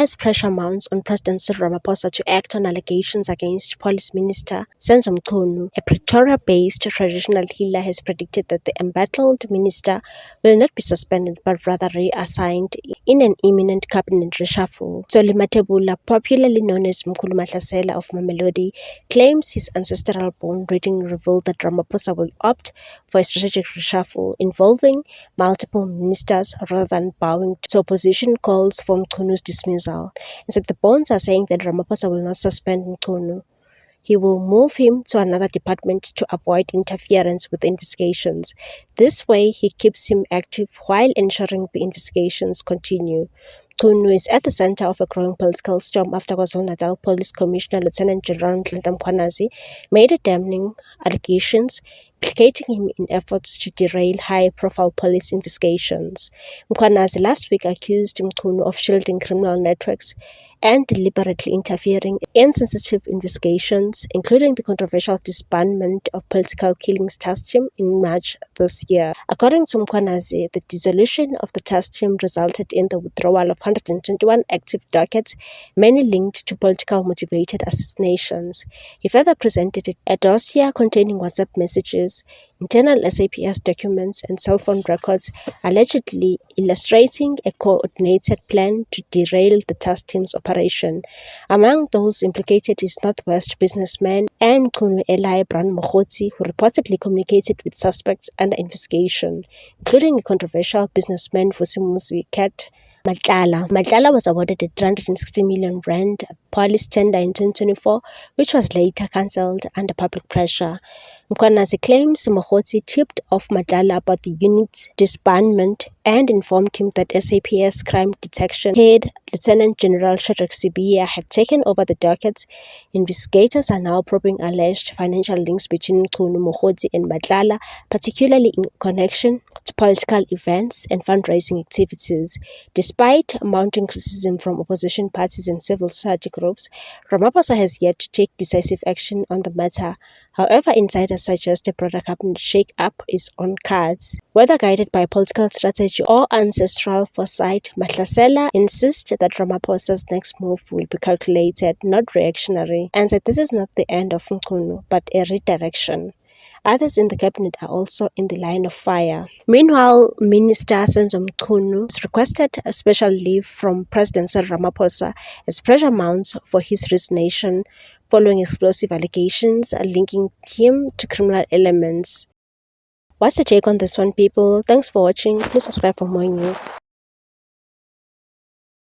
As pressure mounts on President Cyril Ramaphosa to act on allegations against Police Minister Senzo Mchunu, a Pretoria-based traditional healer has predicted that the embattled minister will not be suspended but rather reassigned in an imminent cabinet reshuffle. Tsoli Matebula, popularly known as Mkhulu Mahlasela of Mamelodi, claims his ancestral bone reading revealed that Ramaphosa will opt for a strategic reshuffle involving multiple ministers rather than bowing to opposition calls for Mchunu's dismissal. Instead, the bonds are saying that Ramaphosa will not suspend Mchunu. He will move him to another department to avoid interference with investigations. This way, he keeps him active while ensuring the investigations continue. Mchunu is at the center of a growing political storm after KwaZulu-Natal Police Commissioner Lieutenant General Nhlanhla Mkhwanazi made a damning allegations implicating him in efforts to derail high-profile police investigations. Mkhwanazi last week accused Mchunu of shielding criminal networks and deliberately interfering in sensitive investigations, including the controversial disbandment of Political Killings Task Team in March this year. According to Mkhwanazi, the dissolution of the task team resulted in the withdrawal of 121 active dockets, many linked to political motivated assassinations. He further presented a dossier containing WhatsApp messages, internal SAPS documents, and cell phone records, allegedly illustrating a coordinated plan to derail the task team's operation. Among those implicated is Northwest businessman and Mchunu ally Bran Mokhotsi, who reportedly communicated with suspects under investigation, including a controversial businessman Vusimuzi Cat Matlala. Matlala was awarded a 360 million rand police tender in 2024, which was later cancelled under public pressure. Mkhwanazi claims Mokhotsi tipped off Matlala about the unit's disbandment and informed him that SAPS crime detection head Lieutenant General Shadrack Sibiya had taken over the dockets. Investigators are now probing alleged financial links between Mchunu, Mokhotsi and Matlala, particularly in connection to political events and fundraising activities. Despite mounting criticism from opposition parties and civil society groups, Ramaphosa has yet to take decisive action on the matter. However, insiders suggest a broader cabinet shake-up is on cards. Whether guided by political strategy or ancestral foresight, Mahlasela insists that Ramaphosa's next move will be calculated, not reactionary, and that this is not the end of Mchunu, but a redirection. Others in the cabinet are also in the line of fire. Meanwhile, Minister Senzo Mchunu has requested a special leave from President Cyril Ramaphosa as pressure mounts for his resignation following explosive allegations linking him to criminal elements. What's your take on this one, people? Thanks for watching. Please subscribe for more news.